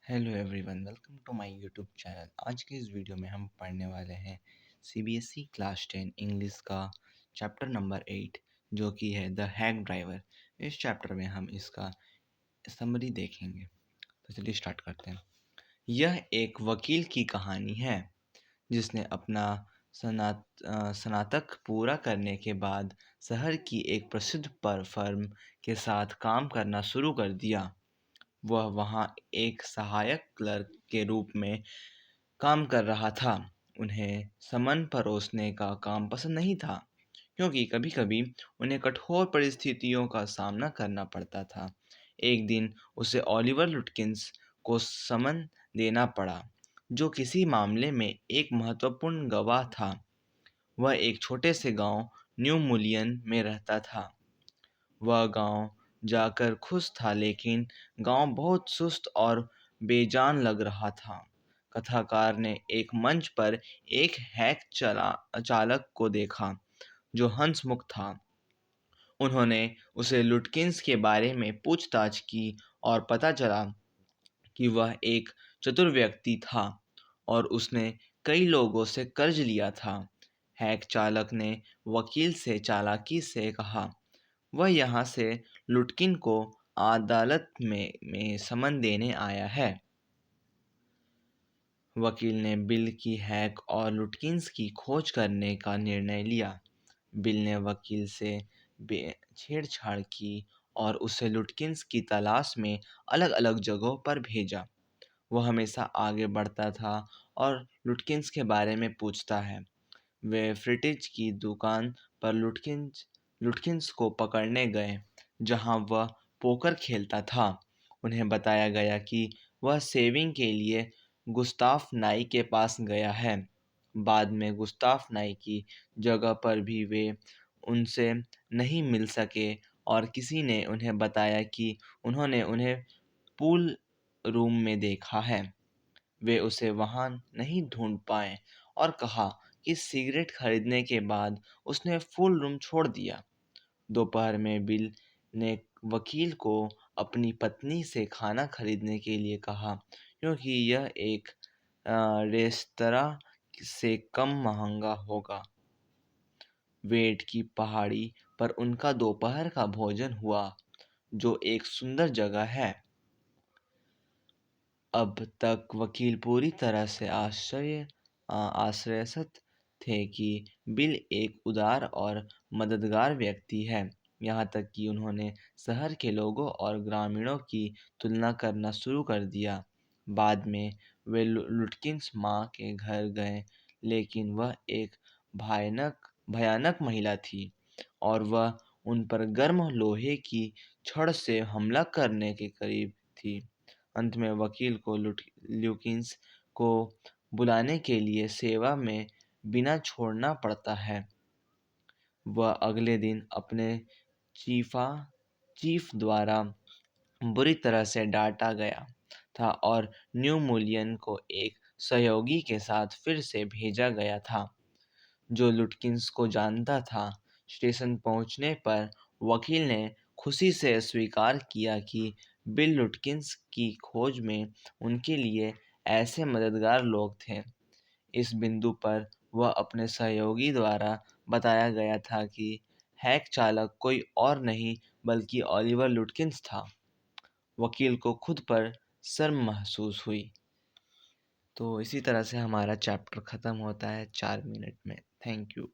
Hello everyone, welcome to my YouTube channel. आज के इस वीडियो में हम पढ़ने वाले हैं सीबीएसई क्लास 10 इंग्लिश का चैप्टर नंबर 8, जो कि है द हैक ड्राइवर। इस चैप्टर में हम इसका समरी देखेंगे। तो चलिए स्टार्ट करते हैं। यह एक वकील की कहानी है जिसने अपना स्नातक पूरा करने के बाद शहर की एक प्रसिद्ध फर्म के साथ काम करना शुरू कर दिया। वह वहाँ एक सहायक क्लर्क के रूप में काम कर रहा था। उन्हें समन परोसने का काम पसंद नहीं था, क्योंकि कभी-कभी उन्हें कठोर परिस्थितियों का सामना करना पड़ता था। एक दिन उसे ओलिवर लुटकिंस को समन देना पड़ा, जो किसी मामले में एक महत्वपूर्ण गवाह था। वह एक छोटे से गांव न्यू मुलियन में रहता था। वह गांव जाकर खुश था, लेकिन गांव बहुत सुस्त और बेजान लग रहा था। कथाकार ने एक मंच पर एक चालक को देखा जो हंसमुख था। उन्होंने उसे लुटकिंस के बारे में पूछताछ की और पता चला कि वह एक चतुर व्यक्ति था और उसने कई लोगों से कर्ज लिया था। हैक चालक ने वकील से चालाकी से कहा, वह यहाँ से लुटकिन को अदालत में समन देने आया है। वकील ने बिल की हैक और लुटकिंस की खोज करने का निर्णय लिया। बिल ने वकील से छेड़छाड़ की और उसे लुटकिंस की तलाश में अलग-अलग जगहों पर भेजा। वह हमेशा आगे बढ़ता था और लुटकिंस के बारे में पूछता है। वे फ्रिटिज की दुकान पर लुटकिंस को पकड़ने गए, जहां वह पोकर खेलता था। उन्हें बताया गया कि वह सेविंग के लिए गुस्ताफ नाई के पास गया है। बाद में गुस्ताफ नाई की जगह पर भी वे उनसे नहीं मिल सके और किसी ने उन्हें बताया कि उन्होंने उन्हें पूल रूम में देखा है। वे उसे वहां नहीं ढूंढ पाए और कहा कि सिगरेट खरीदने के बाद उसने फुल रूम छोड़ दिया। दोपहर में बिल ने वकील को अपनी पत्नी से खाना खरीदने के लिए कहा, क्योंकि यह एक रेस्तरां से कम महंगा होगा। वेट की पहाड़ी पर उनका दोपहर का भोजन हुआ, जो एक सुंदर जगह है। अब तक वकील पूरी तरह से आश्चर्यचकित थे कि बिल एक उदार और मददगार व्यक्ति है। यहाँ तक कि उन्होंने शहर के लोगों और ग्रामीणों की तुलना करना शुरू कर दिया। बाद में वे लुटकिंस माँ के घर गए, लेकिन वह एक भयानक भयानक महिला थी और वह उन पर गर्म लोहे की छड़ से हमला करने के करीब थी। अंत में वकील को ल्यूकिंस को बुलाने के लिए सेवा में बिना छोड़ना पड़ता है। वह अगले दिन अपने चीफ द्वारा बुरी तरह से डांटा गया था और न्यू मुलियन को एक सहयोगी के साथ फिर से भेजा गया था, जो लुटकिंस को जानता था। स्टेशन पहुंचने पर वकील ने खुशी से स्वीकार किया कि बिल लुटकिंस की खोज में उनके लिए ऐसे मददगार लोग थे। इस बिंदु पर वह अपने सहयोगी द्वारा बताया गया था कि हैक चालक कोई और नहीं बल्कि ओलिवर लुटकिंस था। वकील को खुद पर शर्म महसूस हुई। तो इसी तरह से हमारा चैप्टर ख़त्म होता है 4 मिनट में। Thank you.